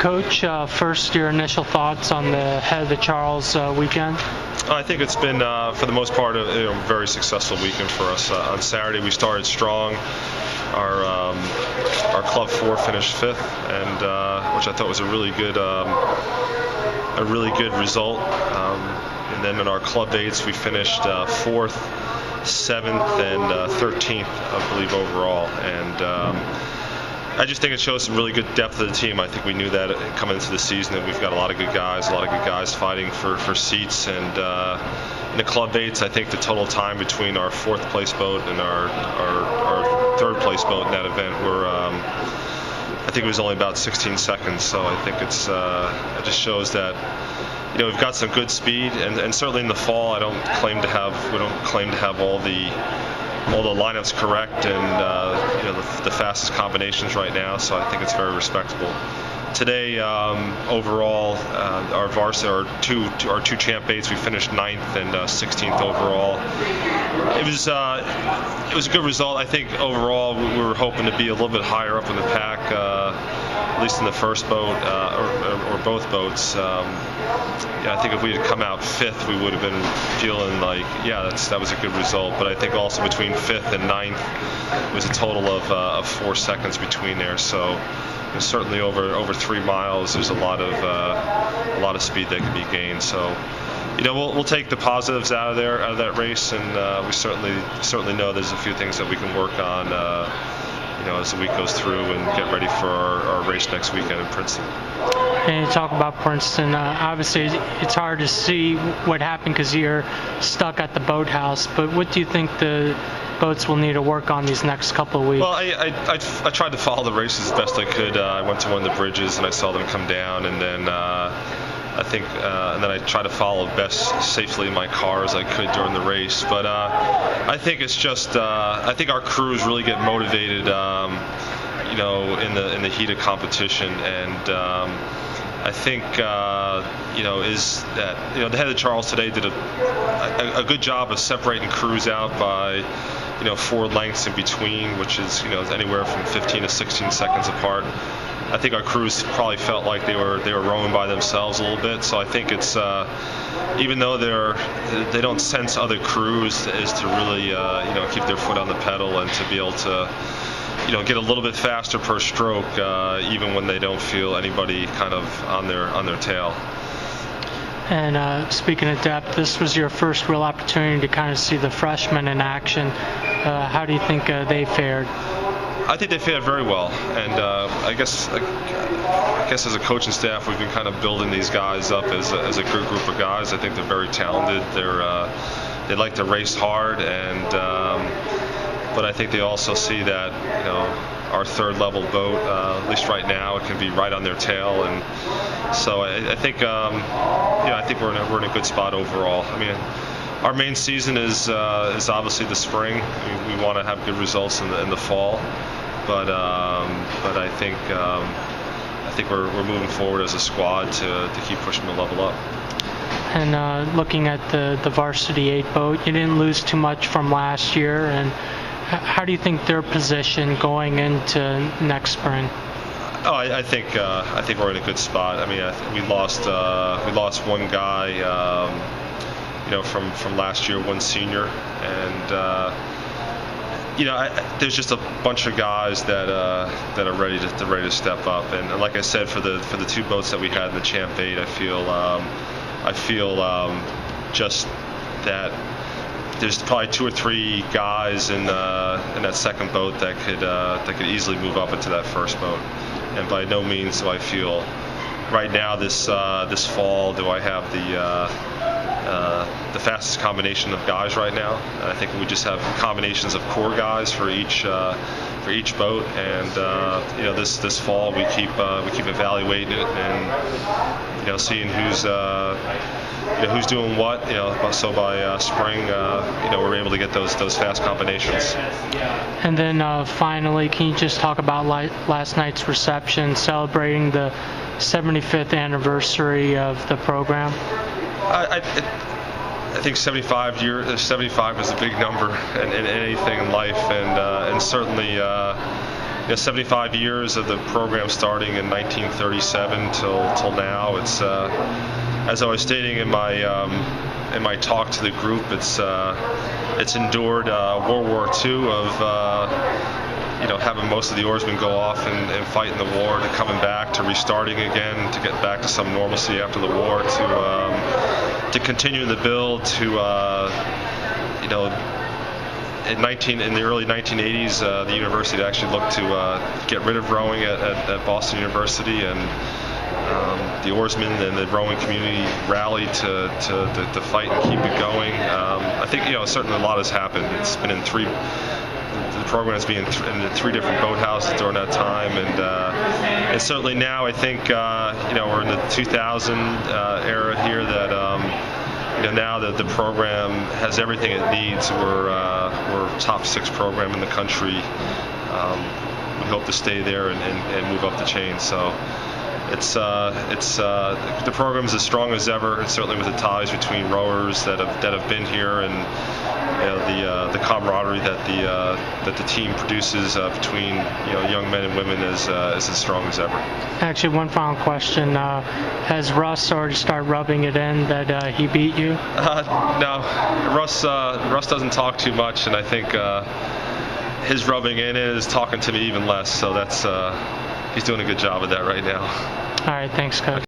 Coach, first, your initial thoughts on the Head of the Charles weekend? I think it's been, for the most part, a very successful weekend for us. On Saturday, we started strong. Our Club 4 finished 5th, and which I thought was a really good result. And then in our Club 8s, we finished 4th, 7th, and 13th, I believe, overall. And I just think it shows some really good depth of the team. I think we knew that coming into the season, that we've got a lot of good guys fighting for seats. And in the Club 8s, I think the total time between our 4th place boat and our 3rd place boat in that event I think it was only about 16 seconds. So I think it just shows that we've got some good speed, and certainly in the fall, we don't claim to have all the lineups correct and the fastest combinations right now, so I think it's very respectable. Today, overall, our varsity, our two champ 8s, we finished 9th and 16th overall. It was a good result. I think overall we were hoping to be a little bit higher up in the pack, at least in the first boat or both boats. I think if we had come out 5th, we would have been feeling like, that was a good result. But I think also between 5th and 9th, it was a total of 4 seconds between there. So certainly over 3 miles, there's a lot of speed that can be gained. So we'll take the positives out of that race, and we certainly know there's a few things that we can work on as the week goes through and get ready for our race next weekend in Princeton. And you talk about Princeton. Obviously, it's hard to see what happened because you're stuck at the boathouse. But what do you think the boats will need to work on these next couple of weeks? Well, I tried to follow the race as best I could. I went to one of the bridges and I saw them come down, and then and then I tried to follow best safely in my car as I could during the race. But I think it's just I think our crews really get motivated, in the heat of competition, and I think is that the Head of Charles today did a good job of separating crews out by 4 lengths in between, which is anywhere from 15 to 16 seconds apart. I think our crews probably felt like they were rowing by themselves a little bit. So I think it's even though they don't sense other crews, is to really keep their foot on the pedal and to be able to get a little bit faster per stroke, even when they don't feel anybody kind of on their tail. And speaking of depth, this was your first real opportunity to kind of see the freshmen in action. How do you think they fared? I think they fared very well, and I guess as a coaching staff, we've been kind of building these guys up as a good group of guys. I think they're very talented. They like to race hard, and but I think they also see that our 3rd level boat, at least right now, it can be right on their tail, and so I think I think we're in a good spot overall. I mean, our main season is obviously the spring. We want to have good results in the fall, but I think we're moving forward as a squad to keep pushing the level up. And looking at the varsity 8 boat, you didn't lose too much from last year. And how do you think they're positioned going into next spring? Oh, I think we're in a good spot. I mean, we lost one guy. From last year, one senior, and there's just a bunch of guys that are ready to step up. And like I said, for the 2 boats that we had in the Champ 8, I feel just that there's probably 2 or 3 guys in that 2nd boat that could easily move up into that 1st boat. And by no means do I feel right now this fall do I have the fastest combination of guys right now. And I think we just have combinations of core guys for each boat, and this fall we keep evaluating it and seeing who's doing what. So by spring, we're able to get those fast combinations. And then finally, can you just talk about last night's reception, celebrating the 75th anniversary of the program? I think 75 is a big number in anything in life, and certainly 75 years of the program starting in 1937 till now. It's as I was stating in my talk to the group, it's endured World War II of having most of the oarsmen go off and fight in the war, to coming back, to restarting again, to get back to some normalcy after the war, to continue the build, to in the early 1980s, the university actually looked to get rid of rowing at Boston University, and the oarsmen and the rowing community rallied to fight and keep it going. I think certainly a lot has happened. It's been the program has been in 3 different boathouses during that time, and certainly now I think we're in the 2000 era here, that now that the program has everything it needs. We're top 6 program in the country. We hope to stay there and move up the chain. So the program's as strong as ever, and certainly with the ties between rowers that have been here, and the camaraderie that the team produces between young men and women is as strong as ever. Actually, one final question: has Russ already started rubbing it in that he beat you? No, Russ doesn't talk too much, and I think his rubbing in is talking to me even less. So he's doing a good job of that right now. All right, thanks, Coach.